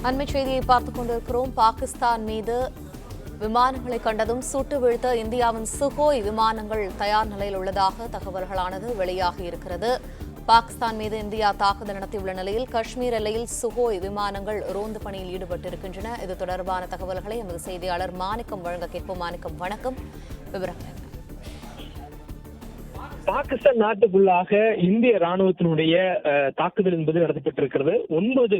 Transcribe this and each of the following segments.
அண்மை செய்தியை பார்த்துக் கொண்டிருக்கிறோம். பாகிஸ்தான் மீது விமானங்களை கண்டதும் சுட்டு வீழ்த்த இந்தியாவின் சுகோய் விமானங்கள் தயார் நிலையில் உள்ளதாக தகவல்களானது வெளியாகி இருக்கிறது. பாகிஸ்தான் மீது இந்தியா தாக்குதல் நடத்தியுள்ள நிலையில் காஷ்மீர் எல்லையில் சுகோய் விமானங்கள் ரோந்து பணியில் ஈடுபட்டிருக்கின்றன. இது தொடர்பான தகவல்களை எமது செய்தியாளர் மாணிக்கம் வழங்க கேட்போம். மாணிக்கம், வணக்கம். விவரங்கள். பாகிஸ்தான் நாட்டுக்குள்ளாக இந்திய ராணுவத்தினுடைய தாக்குதல் என்பது நடத்தப்பட்டிருக்கிறது. 9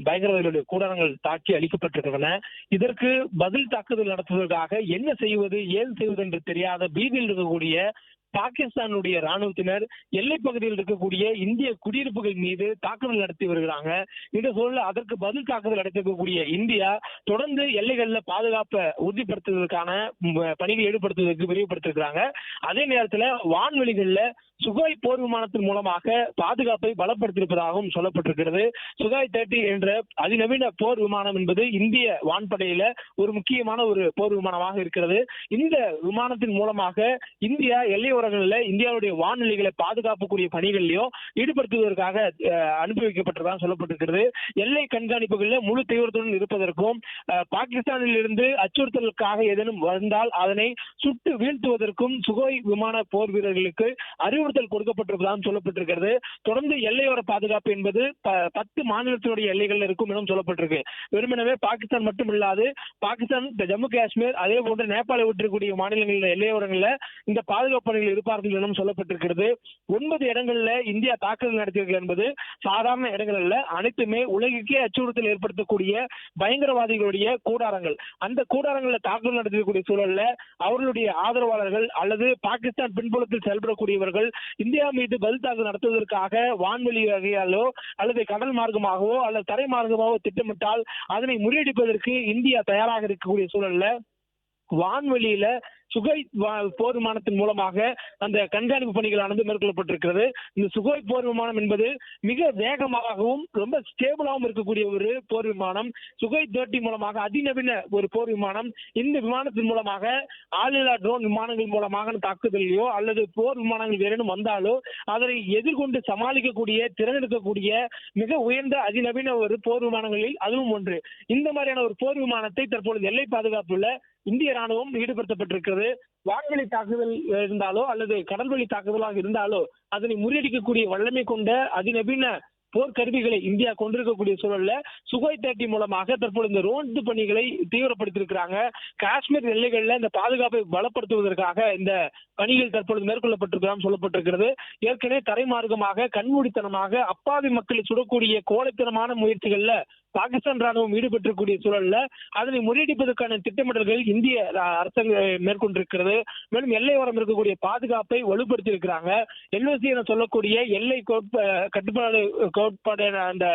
பயங்கரவாதிகளுடைய கூடாரங்கள் தாக்கி அளிக்கப்பட்டிருக்கின்றன. இதற்கு பதில் தாக்குதல் நடத்துவதற்காக என்ன செய்வது, ஏது செய்வது என்று தெரியாத பீதியில் இருக்கக்கூடிய பாகிஸ்தானுடைய ராணுவத்தினர் எல்லை பகுதியில் இருக்கக்கூடிய இந்திய குடியிருப்புகள் மீது தாக்குதல் நடத்தி வருகிறாங்க. இந்த சூழல் அதற்கு பதில் தாக்குதல் நடத்தக்கூடிய இந்தியா தொடர்ந்து எல்லைகளில் பாதுகாப்பை உறுதிப்படுத்துவதற்கான பணிகளை ஈடுபடுத்துவதற்கு விரிவுபடுத்திருக்கிறாங்க. அதே நேரத்தில் வான்வெளிகளில் சுகாய் போர் விமானத்தின் மூலமாக பாதுகாப்பை பலப்படுத்தியிருப்பதாகவும் சொல்லப்பட்டிருக்கிறது. சுகாய் 30 என்ற அதிநவீன போர் விமானம் என்பது இந்திய வான்படையில ஒரு முக்கியமான ஒரு போர் விமானமாக இருக்கிறது. இந்த விமானத்தின் மூலமாக இந்தியா எல்லையோரங்களில் இந்தியாவுடைய வான்நிலைகளை பாதுகாப்புக்குரிய பணிகளிலும் ஈடுபடுத்துவதற்காக அனுப்பி வைக்கப்பட்டதாக சொல்லப்பட்டிருக்கிறது. எல்லை கண்காணிப்புகளில் முழு தீவிரத்துடன் இருப்பதற்கும் பாகிஸ்தானில் இருந்து அச்சுறுத்தலுக்காக ஏதேனும் வந்தால் அதனை சுட்டு வீழ்த்துவதற்கும் சுகோய் விமான போர் வீரர்களுக்கு அறிவுறுத்தல் கொடுக்கப்பட்டிருப்பதாக சொல்லப்பட்டிருக்கிறது. தொடர்ந்து எல்லையோர பாதுகாப்பு என்பது 10 மாநிலத்தினுடைய எல்லைகள் இருக்கும் என சொல்லப்பட்டிருக்கு. வெறுமனவே பாகிஸ்தான் மட்டும் இல்லாது பாகிஸ்தான், ஜம்மு காஷ்மீர், அதே போன்று நேபாளை விட்டிருக்கூடிய மாநிலங்களில் எல்லையோரங்களில் இந்த பாதுகாப்பு பணிகள் இருப்பார்கள் எனவும் சொல்லப்பட்டிருக்கிறது. 9 இடங்களில் இந்தியா தாக்குதல் நடத்தியிருக்கிறது என்பது சாதாரண இடங்கள் அல்ல. அனைத்துமே உலகிற்கே அச்சுறுத்தல் ஏற்படுத்தக்கூடிய பயங்கரவாதிகளுடைய கூடாரங்கள். அந்த கூடாரங்களில் தாக்குதல் நடத்தக்கூடிய சூழல்ல அவர்களுடைய ஆதரவாளர்கள் அல்லது பாகிஸ்தான் பின்புலத்தில் செயல்படக்கூடியவர்கள் இந்தியா மீது பதில் தாக்குதல் நடத்துவதற்காக வான்வெளி வகையாலோ அல்லது கடல் மார்க்கமாகவோ அல்லது தரை மார்க்கமாகவோ திட்டமிட்டால் அதனை முறியடிப்பதற்கு இந்தியா தயாராக இருக்கக்கூடிய சூழல்ல வான்வெளியில சுகோய் போர் விமானத்தின் மூலமாக அந்த கண்காணிப்பு பணிகளானது மேற்கொள்ளப்பட்டிருக்கிறது. இந்த சுகோய் போர் விமானம் என்பது மிக வேகமாகவும் ரொம்ப ஸ்டேபிளாகவும் இருக்கக்கூடிய ஒரு போர் விமானம். சுகோய் 30 மூலமாக அதிநவீன ஒரு போர் விமானம். இந்த விமானத்தின் மூலமாக ஆளில்லா ட்ரோன் விமானங்கள் மூலமாக தாக்குதலையோ அல்லது போர் விமானங்கள் வேறேனும் வந்தாலோ அதனை எதிர்கொண்டு சமாளிக்கக்கூடிய திறன் இருக்கக்கூடிய மிக உயர்ந்த அதிநவீன ஒரு போர் விமானங்களில் அதுவும் ஒன்று. இந்த மாதிரியான ஒரு போர் விமானத்தை தற்பொழுது எல்லை பாதுகாப்புள்ள இந்திய ராணுவம் ஈடுபடுத்தப்பட்டிருக்கிறது. வான்வெளி தாக்குதல் இருந்தாலோ அல்லது கடல்வெளி தாக்குதலாக இருந்தாலோ அதனை முறியடிக்கக்கூடிய வல்லமை கொண்ட அதிநவீன போர்க்கருவிகளை இந்தியா கொண்டிருக்கக்கூடிய சூழல்ல சுகோய் 30 மூலமாக தற்போது இந்த ரோந்து பணிகளை தீவிரப்படுத்தியிருக்கிறாங்க. காஷ்மீர் எல்லைகளில் இந்த பாதுகாப்பை பலப்படுத்துவதற்காக இந்த பணிகள் தற்பொழுது மேற்கொள்ளப்பட்டிருக்கலாம் சொல்லப்பட்டிருக்கிறது. ஏற்கனவே தரைமார்க்கமாக கண்மூடித்தனமாக அப்பாவி மக்களை சுடக்கூடிய கோழைத்தனமான முயற்சிகள்ல பாகிஸ்தான் ராணுவம் ஈடுபட்டிருக்கக்கூடிய சூழல்ல அதனை முறியடிப்பதற்கான திட்டமிடல்கள் இந்திய அரசாங்கம் மேற்கொண்டிருக்கிறது. மேலும் எல்லையோரம் இருக்கக்கூடிய பாதுகாப்பை வலுப்படுத்தி இருக்கிறாங்க. எல்ஓசி என சொல்லக்கூடிய எல்லை கோட்பாடு அந்த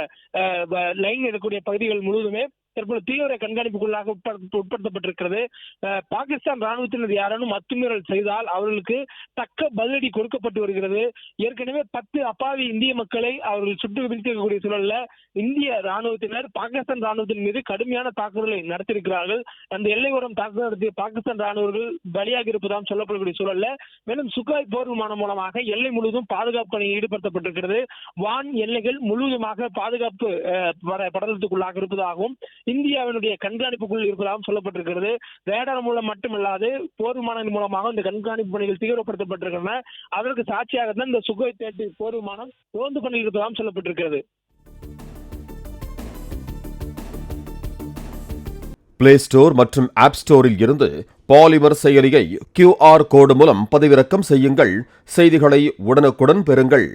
லைன் இருக்கக்கூடிய பகுதிகள் முழுவதுமே தற்போது தீவிர கண்காணிப்புக்குள்ளாக உட்படுத்தப்பட்டிருக்கிறது. பாகிஸ்தான் ராணுவத்தினர் யாரும் அத்துமீறல் செய்தால் அவர்களுக்கு தக்க பதிலடி கொடுக்கப்பட்டு வருகிறது. ஏற்கனவே 10 அப்பாவி இந்திய மக்களை அவர்கள் சுட்டு வீழ்த்திருக்கக்கூடிய சூழல்ல இந்திய ராணுவத்தினர் பாகிஸ்தான் ராணுவத்தின் மீது கடுமையான தாக்குதலை நடத்தியிருக்கிறார்கள். அந்த எல்லையோரம் தாக்குதல் நடத்திய பாகிஸ்தான் ராணுவர்கள் பலியாக இருப்பதாக சொல்லப்படக்கூடிய சூழல்ல மேலும் சுகாய் போர் விமானம் மூலமாக எல்லை முழுவதும் பாதுகாப்பு பணியில் ஈடுபடுத்தப்பட்டிருக்கிறது. வான் எல்லைகள் முழுவதுமாக பாதுகாப்பு படலத்துக்குள்ளாக இருப்பதாகவும் இந்தியாவினுடைய கண்காணிப்புக்குள் இருப்பதாகவும் சொல்லப்பட்டிருக்கிறது. ரேடார் மூலம் மட்டுமல்லாது போர் விமானங்கள் மூலமாக இந்த கண்காணிப்பு பணிகள் தீவிரப்படுத்தப்பட்டிருக்கின்றன. அதற்கு சாட்சியாக தான் இந்த சுகோய் 30 போர் விமானம் ரோந்து பணியில் இருப்பதாகவும் சொல்லப்பட்டிருக்கிறது. பிளே ஸ்டோர் மற்றும் ஆப் ஸ்டோரில் இருந்து பாலிமர் செயலியை QR கோடு மூலம் பதிவிறக்கம் செய்யுங்கள். செய்திகளை உடனுக்குடன் பெறுங்கள்.